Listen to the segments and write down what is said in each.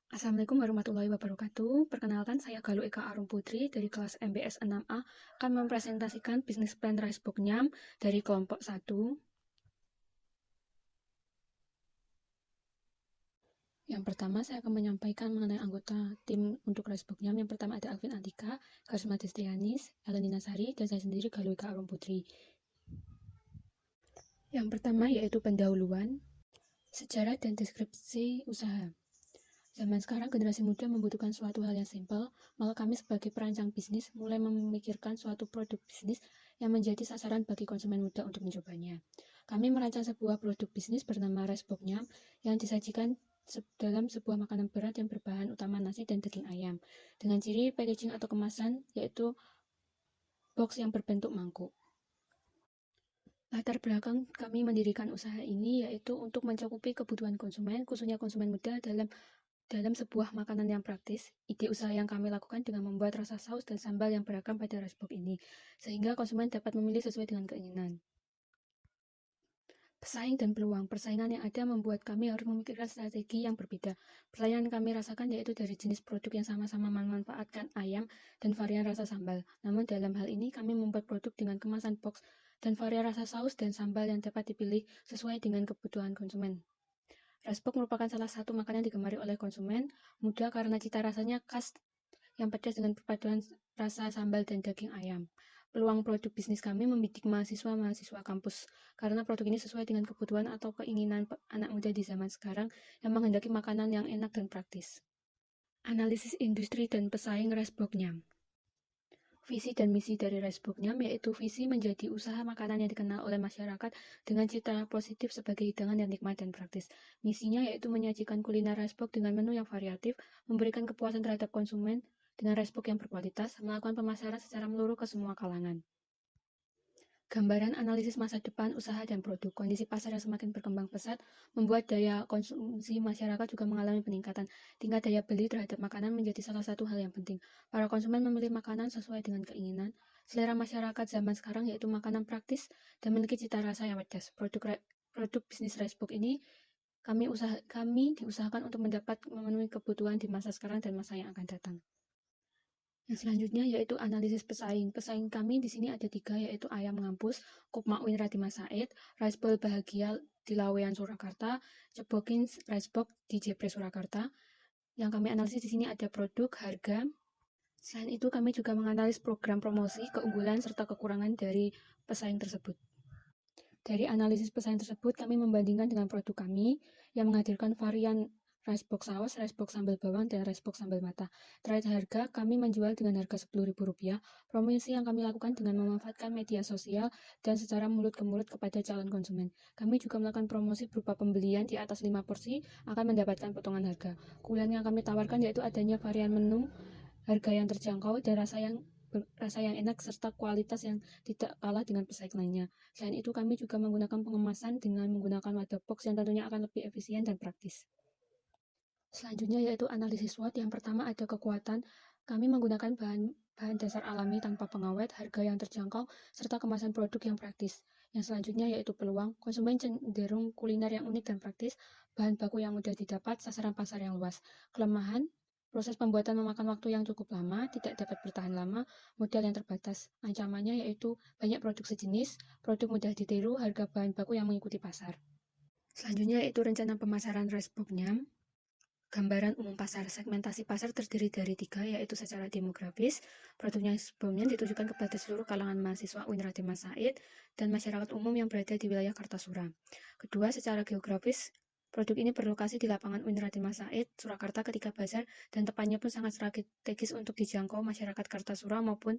Assalamualaikum warahmatullahi wabarakatuh. Perkenalkan, saya Galuh Eka Arum Putri dari kelas MBS 6A akan mempresentasikan bisnis plan Ricebook Nyam dari kelompok 1. Yang pertama, saya akan menyampaikan mengenai anggota tim untuk Ricebook Nyam. Yang pertama ada Alvin Antika, Karisma Destrianis, Elenina Sari, dan saya sendiri Galuh Eka Arum Putri. Yang pertama yaitu pendahuluan, sejarah dan deskripsi usaha. Zaman sekarang generasi muda membutuhkan suatu hal yang simpel, maka kami sebagai perancang bisnis mulai memikirkan suatu produk bisnis yang menjadi sasaran bagi konsumen muda untuk mencobanya. Kami merancang sebuah produk bisnis bernama Ricebook Nyam yang disajikan dalam sebuah makanan berat yang berbahan utama nasi dan daging ayam, dengan ciri packaging atau kemasan yaitu box yang berbentuk mangkuk. Latar belakang kami mendirikan usaha ini yaitu untuk mencakupi kebutuhan konsumen, khususnya konsumen muda dalam sebuah makanan yang praktis. Ide usaha yang kami lakukan dengan membuat rasa saus dan sambal yang beragam pada Ricebook ini, sehingga konsumen dapat memilih sesuai dengan keinginan. Pesaing dan peluang. Persaingan yang ada membuat kami harus memikirkan strategi yang berbeda. Persaingan yang kami rasakan yaitu dari jenis produk yang sama-sama memanfaatkan ayam dan varian rasa sambal. Namun dalam hal ini kami membuat produk dengan kemasan box dan varian rasa saus dan sambal yang dapat dipilih sesuai dengan kebutuhan konsumen. Ricebook merupakan salah satu makanan yang digemari oleh konsumen muda karena cita rasanya khas yang pedas dengan perpaduan rasa sambal dan daging ayam. Peluang produk bisnis kami membidik mahasiswa-mahasiswa kampus karena produk ini sesuai dengan kebutuhan atau keinginan anak muda di zaman sekarang yang menghendaki makanan yang enak dan praktis. Analisis industri dan pesaing Ricebook Nyam. Visi dan misi dari Ricebook Nyam yaitu visi menjadi usaha makanan yang dikenal oleh masyarakat dengan cita positif sebagai hidangan yang nikmat dan praktis. Misinya yaitu menyajikan kuliner Ricebook dengan menu yang variatif, memberikan kepuasan terhadap konsumen dengan Ricebook yang berkualitas, melakukan pemasaran secara menyeluruh ke semua kalangan. Gambaran analisis masa depan usaha dan produk. Kondisi pasar yang semakin berkembang pesat membuat daya konsumsi masyarakat juga mengalami peningkatan. Tingkat daya beli terhadap makanan menjadi salah satu hal yang penting. Para konsumen memilih makanan sesuai dengan keinginan selera masyarakat zaman sekarang, yaitu makanan praktis dan memiliki cita rasa yang pedas. Produk bisnis Ricebook ini kami diusahakan untuk memenuhi kebutuhan di masa sekarang dan masa yang akan datang. Yang selanjutnya yaitu analisis pesaing. Pesaing kami di sini ada 3, yaitu Ayam Ngampus, Kupmak Win Radima Said, Riceball Bahagia di Lawean Surakarta, Cebokin Ricebook di Jepres Surakarta. Yang kami analisis di sini ada produk, harga. Selain itu kami juga menganalisis program promosi, keunggulan serta kekurangan dari pesaing tersebut. Dari analisis pesaing tersebut, kami membandingkan dengan produk kami yang menghadirkan varian Ricebook saus, Ricebook sambal bawang, dan Ricebook sambal mata. Terkait harga, kami menjual dengan harga Rp10.000. Promosi yang kami lakukan dengan memanfaatkan media sosial dan secara mulut ke mulut kepada calon konsumen. Kami juga melakukan promosi berupa pembelian di atas 5 porsi akan mendapatkan potongan harga. Keunggulan yang kami tawarkan yaitu adanya varian menu, harga yang terjangkau, dan rasa yang enak serta kualitas yang tidak kalah dengan pesaing lainnya. Selain itu, kami juga menggunakan pengemasan dengan menggunakan wadah box yang tentunya akan lebih efisien dan praktis. Selanjutnya yaitu analisis SWOT. Yang pertama ada kekuatan. Kami menggunakan bahan dasar alami tanpa pengawet, harga yang terjangkau, serta kemasan produk yang praktis. Yang selanjutnya yaitu peluang. Konsumen cenderung kuliner yang unik dan praktis, bahan baku yang mudah didapat, sasaran pasar yang luas. Kelemahan, proses pembuatan memakan waktu yang cukup lama, tidak dapat bertahan lama, modal yang terbatas. Ancamannya yaitu banyak produk sejenis, produk mudah ditiru, harga bahan baku yang mengikuti pasar. Selanjutnya yaitu rencana pemasaran Ricebook Nyam. Gambaran umum pasar. Segmentasi pasar terdiri dari 3, yaitu secara demografis. Produknya sebelumnya ditujukan kepada seluruh kalangan mahasiswa UIN Radima Said dan masyarakat umum yang berada di wilayah Kartasura. Kedua, secara geografis. Produk ini berlokasi di lapangan UIN Radima Said, Surakarta ketika bazar, dan tepatnya pun sangat strategis untuk dijangkau masyarakat Kartasura maupun.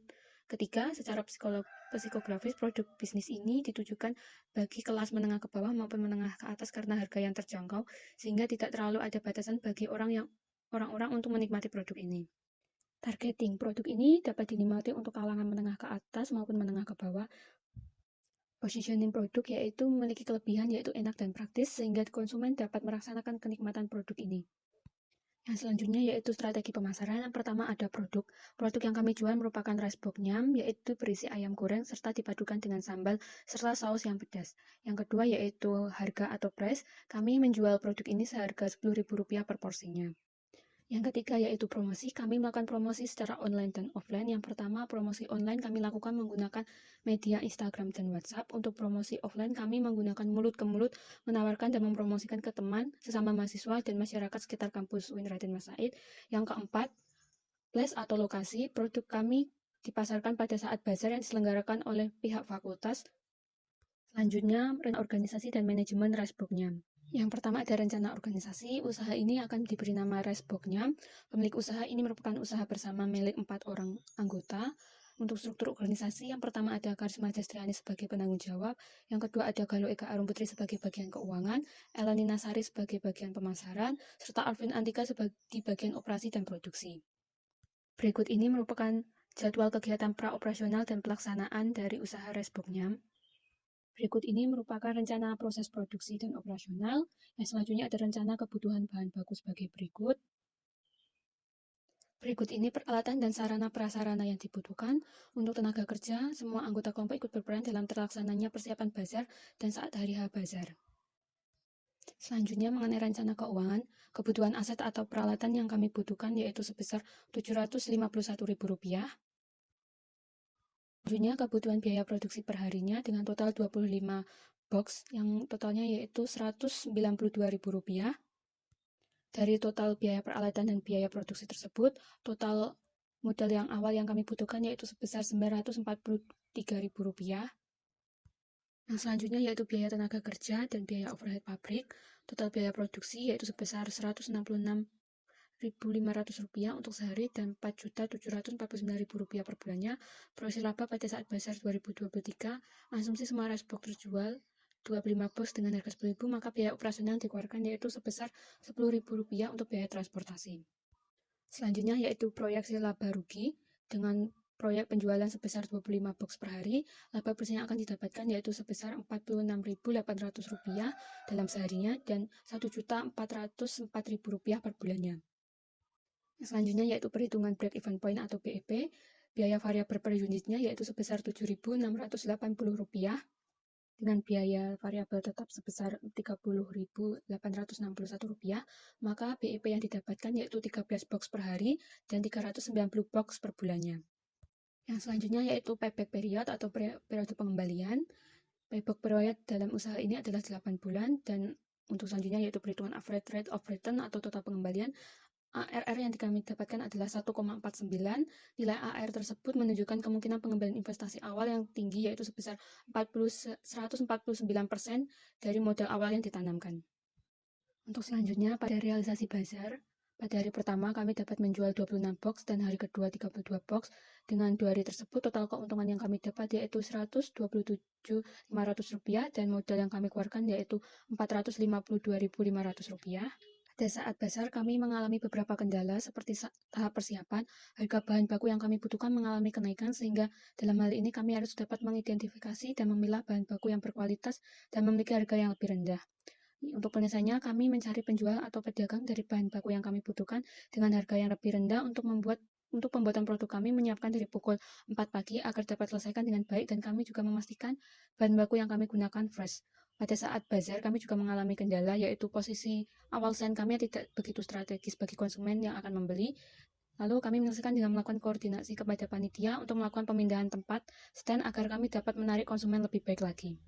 Ketiga, secara psikografis, produk bisnis ini ditujukan bagi kelas menengah ke bawah maupun menengah ke atas karena harga yang terjangkau, sehingga tidak terlalu ada batasan bagi orang-orang untuk menikmati produk ini. Targeting produk ini dapat dinikmati untuk kalangan menengah ke atas maupun menengah ke bawah. Positioning produk yaitu memiliki kelebihan yaitu enak dan praktis sehingga konsumen dapat merasakan kenikmatan produk ini. Yang selanjutnya yaitu strategi pemasaran. Yang pertama ada produk. Produk yang kami jual merupakan Ricebook Nyam, yaitu berisi ayam goreng serta dipadukan dengan sambal serta saus yang pedas. Yang kedua yaitu harga atau price. Kami menjual produk ini seharga Rp10.000 per porsinya. Yang ketiga yaitu promosi. Kami melakukan promosi secara online dan offline. Yang pertama, promosi online kami lakukan menggunakan media Instagram dan WhatsApp. Untuk promosi offline kami menggunakan mulut ke mulut, menawarkan dan mempromosikan ke teman, sesama mahasiswa, dan masyarakat sekitar kampus UIN Raden Mas Said. Yang keempat, place atau lokasi. Produk kami dipasarkan pada saat bazar yang diselenggarakan oleh pihak fakultas. Selanjutnya, organisasi dan manajemen Resboknya. Yang pertama ada rencana organisasi. Usaha ini akan diberi nama Resboknya. Pemilik usaha ini merupakan usaha bersama milik 4 orang anggota. Untuk struktur organisasi, yang pertama ada Karisma Destriani sebagai penanggung jawab. Yang kedua ada Galuh Eka Arum Putri sebagai bagian keuangan, Elani Nasari sebagai bagian pemasaran, serta Alvin Antika sebagai bagian operasi dan produksi. Berikut ini merupakan jadwal kegiatan praoperasional dan pelaksanaan dari usaha Resboknya. Berikut ini merupakan rencana proses produksi dan operasional. Yang selanjutnya ada rencana kebutuhan bahan baku sebagai berikut. Berikut ini peralatan dan sarana prasarana yang dibutuhkan. Untuk tenaga kerja, semua anggota kelompok ikut berperan dalam terlaksananya persiapan bazar dan saat hari H bazar. Selanjutnya mengenai rencana keuangan, kebutuhan aset atau peralatan yang kami butuhkan yaitu sebesar Rp751.000. Selanjutnya kebutuhan biaya produksi perharinya dengan total 25 box yang totalnya yaitu Rp192.000. Dari total biaya peralatan dan biaya produksi tersebut, total modal yang awal yang kami butuhkan yaitu sebesar Rp943.000. Yang selanjutnya yaitu biaya tenaga kerja dan biaya overhead pabrik. Total biaya produksi yaitu sebesar Rp166.500 untuk sehari dan Rp4.749.000 per bulannya. Proyeksi laba pada saat bazar 2023, asumsi semua Resbok terjual 25 box dengan harga Rp10.000, maka biaya operasional yang dikeluarkan yaitu sebesar Rp10.000 untuk biaya transportasi. Selanjutnya yaitu proyeksi laba rugi. Dengan proyek penjualan sebesar 25 box per hari, laba bersih yang akan didapatkan yaitu sebesar Rp46.800 dalam seharinya dan Rp1.404.000 per bulannya. Selanjutnya yaitu perhitungan break-even point atau BEP. Biaya variabel per unitnya yaitu sebesar Rp7.680 dengan biaya variabel tetap sebesar Rp30.861, maka BEP yang didapatkan yaitu 13 box per hari dan 390 box per bulannya. Yang selanjutnya yaitu payback period atau periode pengembalian. Payback period dalam usaha ini adalah 8 bulan dan untuk selanjutnya yaitu perhitungan average rate of return atau total pengembalian. ARR yang kami dapatkan adalah 1,49. Nilai ARR tersebut menunjukkan kemungkinan pengembalian investasi awal yang tinggi yaitu sebesar 149% dari modal awal yang ditanamkan. Untuk selanjutnya pada realisasi bazar, pada hari pertama kami dapat menjual 26 box dan hari kedua 32 box. Dengan 2 hari tersebut total keuntungan yang kami dapat yaitu Rp127.500 dan modal yang kami keluarkan yaitu Rp452.500. Pada saat bazar, kami mengalami beberapa kendala seperti tahap persiapan, harga bahan baku yang kami butuhkan mengalami kenaikan sehingga dalam hal ini kami harus dapat mengidentifikasi dan memilah bahan baku yang berkualitas dan memiliki harga yang lebih rendah. Untuk penyelesaiannya, kami mencari penjual atau pedagang dari bahan baku yang kami butuhkan dengan harga yang lebih rendah untuk pembuatan produk kami menyiapkan dari pukul 4 pagi agar dapat selesaikan dengan baik dan kami juga memastikan bahan baku yang kami gunakan fresh. Pada saat bazar, kami juga mengalami kendala, yaitu posisi awal stand kami yang tidak begitu strategis bagi konsumen yang akan membeli. Lalu kami menyelesaikan dengan melakukan koordinasi kepada panitia untuk melakukan pemindahan tempat stand agar kami dapat menarik konsumen lebih baik lagi.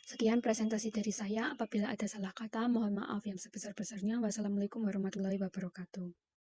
Sekian presentasi dari saya. Apabila ada salah kata, mohon maaf yang sebesar-besarnya. Wassalamualaikum warahmatullahi wabarakatuh.